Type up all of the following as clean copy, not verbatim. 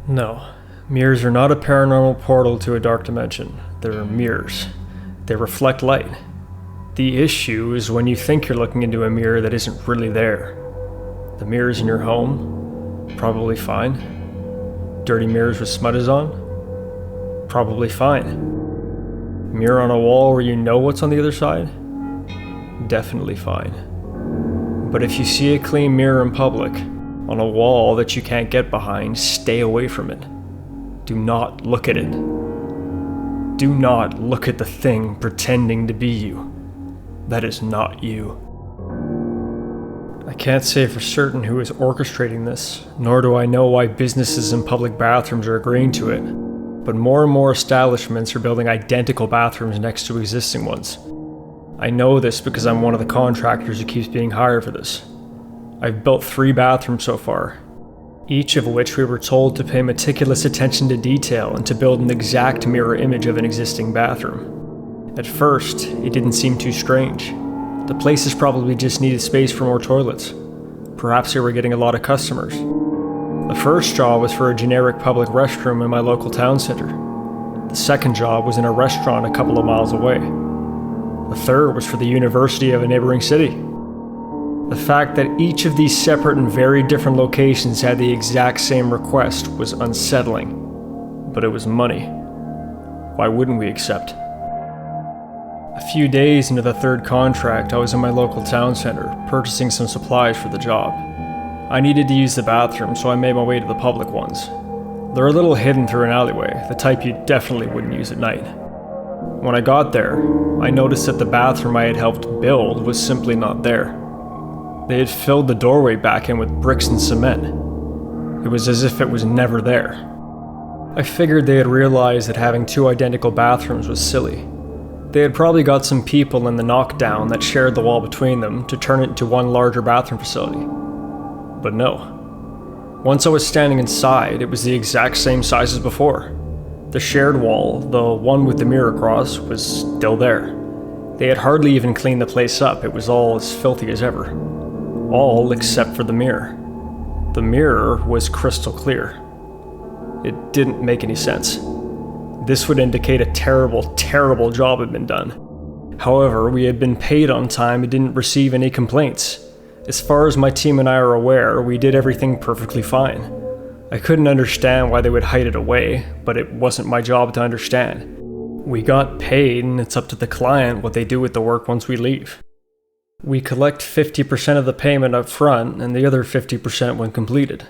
No, mirrors are not a paranormal portal to a dark dimension. They're mirrors. They reflect light. The issue is when you think you're looking into a mirror that isn't really there. The mirrors in your home? Probably fine. Dirty mirrors with smudges on? Probably fine. Mirror on a wall where you know what's on the other side? Definitely fine. But if you see a clean mirror in public, on a wall that you can't get behind, stay away from it. Do not look at it. Do not look at the thing pretending to be you. That is not you. I can't say for certain who is orchestrating this, nor do I know why businesses and public bathrooms are agreeing to it, but more and more establishments are building identical bathrooms next to existing ones. I know this because I'm one of the contractors who keeps being hired for this. I've built 3 bathrooms so far, each of which we were told to pay meticulous attention to detail and to build an exact mirror image of an existing bathroom. At first, it didn't seem too strange. The places probably just needed space for more toilets. Perhaps they were getting a lot of customers. The first job was for a generic public restroom in my local town center. The second job was in a restaurant a couple of miles away. The third was for the university of a neighboring city. The fact that each of these separate and very different locations had the exact same request was unsettling. But it was money. Why wouldn't we accept? A few days into the third contract, I was in my local town center, purchasing some supplies for the job. I needed to use the bathroom, so I made my way to the public ones. They're a little hidden through an alleyway, the type you definitely wouldn't use at night. When I got there, I noticed that the bathroom I had helped build was simply not there. They had filled the doorway back in with bricks and cement. It was as if it was never there. I figured they had realized that having 2 identical bathrooms was silly. They had probably got some people in the knockdown that shared the wall between them to turn it into one larger bathroom facility. But no. Once I was standing inside, it was the exact same size as before. The shared wall, the one with the mirror across, was still there. They had hardly even cleaned the place up. It was all as filthy as ever. All except for the mirror. The mirror was crystal clear. It didn't make any sense. This would indicate a terrible, terrible job had been done. However, we had been paid on time and didn't receive any complaints. As far as my team and I are aware, we did everything perfectly fine. I couldn't understand why they would hide it away, but it wasn't my job to understand. We got paid, and it's up to the client what they do with the work once we leave. We collect 50% of the payment up front and the other 50% when completed.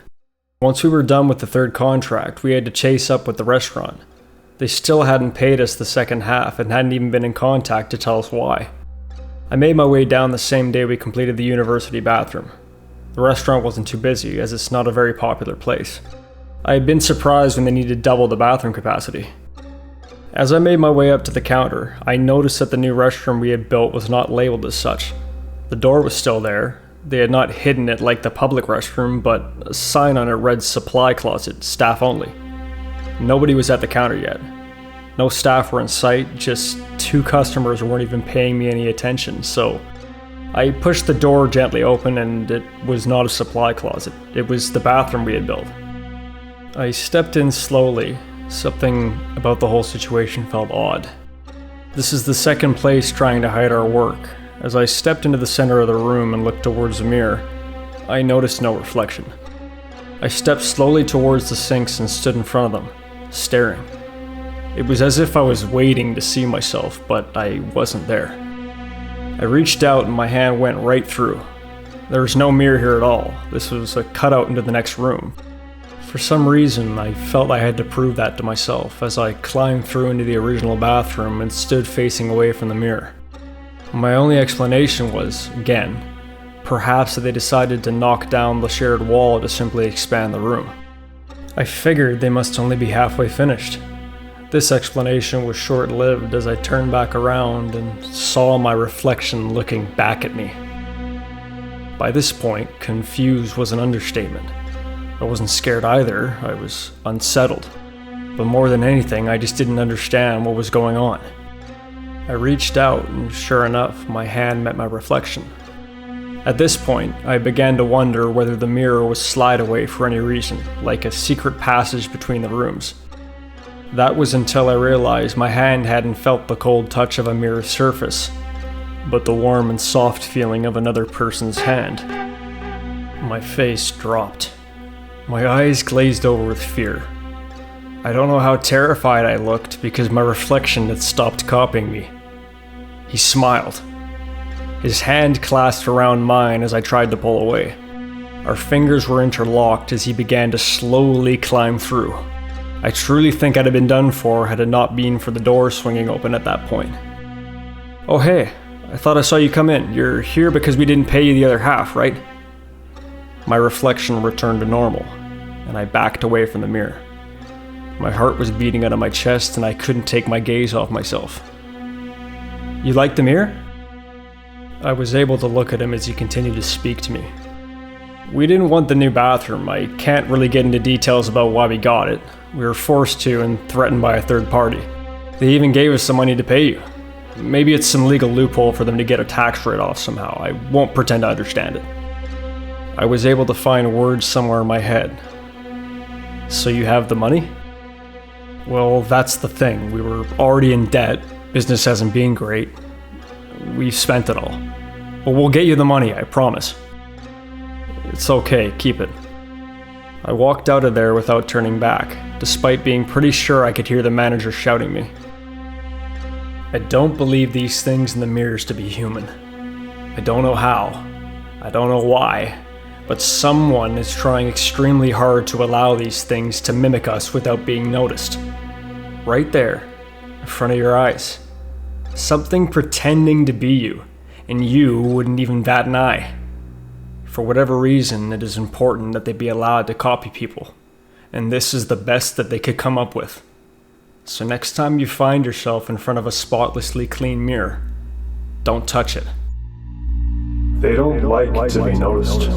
Once we were done with the third contract, we had to chase up with the restaurant. They still hadn't paid us the second half and hadn't even been in contact to tell us why. I made my way down the same day we completed the university bathroom. The restaurant wasn't too busy, as it's not a very popular place. I had been surprised when they needed double the bathroom capacity. As I made my way up to the counter, I noticed that the new restroom we had built was not labeled as such. The door was still there. They had not hidden it like the public restroom, but a sign on it read supply closet, staff only. Nobody was at the counter yet. No staff were in sight, just 2 customers who weren't even paying me any attention, so I pushed the door gently open and it was not a supply closet. It was the bathroom we had built. I stepped in slowly. Something about the whole situation felt odd. This is the second place trying to hide our work. As I stepped into the center of the room and looked towards the mirror, I noticed no reflection. I stepped slowly towards the sinks and stood in front of them, staring. It was as if I was waiting to see myself, but I wasn't there. I reached out and my hand went right through. There was no mirror here at all. This was a cutout into the next room. For some reason, I felt I had to prove that to myself as I climbed through into the original bathroom and stood facing away from the mirror. My only explanation was, again, perhaps that they decided to knock down the shared wall to simply expand the room. I figured they must only be halfway finished. This explanation was short-lived as I turned back around and saw my reflection looking back at me. By this point, confused was an understatement. I wasn't scared either, I was unsettled. But more than anything, I just didn't understand what was going on. I reached out and sure enough, my hand met my reflection. At this point, I began to wonder whether the mirror was slide away for any reason, like a secret passage between the rooms. That was until I realized my hand hadn't felt the cold touch of a mirror's surface, but the warm and soft feeling of another person's hand. My face dropped. My eyes glazed over with fear. I don't know how terrified I looked because my reflection had stopped copying me. He smiled. His hand clasped around mine as I tried to pull away. Our fingers were interlocked as he began to slowly climb through. I truly think I'd have been done for had it not been for the door swinging open at that point. "Oh hey, I thought I saw you come in. You're here because we didn't pay you the other half, right?" My reflection returned to normal, and I backed away from the mirror. My heart was beating out of my chest and I couldn't take my gaze off myself. "You like the mirror?" I was able to look at him as he continued to speak to me. "We didn't want the new bathroom. I can't really get into details about why we got it. We were forced to and threatened by a third party. They even gave us some money to pay you. Maybe it's some legal loophole for them to get a tax write-off somehow. I won't pretend to understand it." I was able to find words somewhere in my head. "So you have the money?" "Well, that's the thing. We were already in debt. Business hasn't been great. We've spent it all. But we'll get you the money, I promise." "It's okay, keep it." I walked out of there without turning back, despite being pretty sure I could hear the manager shouting me. I don't believe these things in the mirrors to be human. I don't know how. I don't know why. But someone is trying extremely hard to allow these things to mimic us without being noticed. Right there, in front of your eyes. Something pretending to be you, and you wouldn't even bat an eye. For whatever reason, it is important that they be allowed to copy people, and this is the best that they could come up with. So next time you find yourself in front of a spotlessly clean mirror, don't touch it. They don't like to be noticed.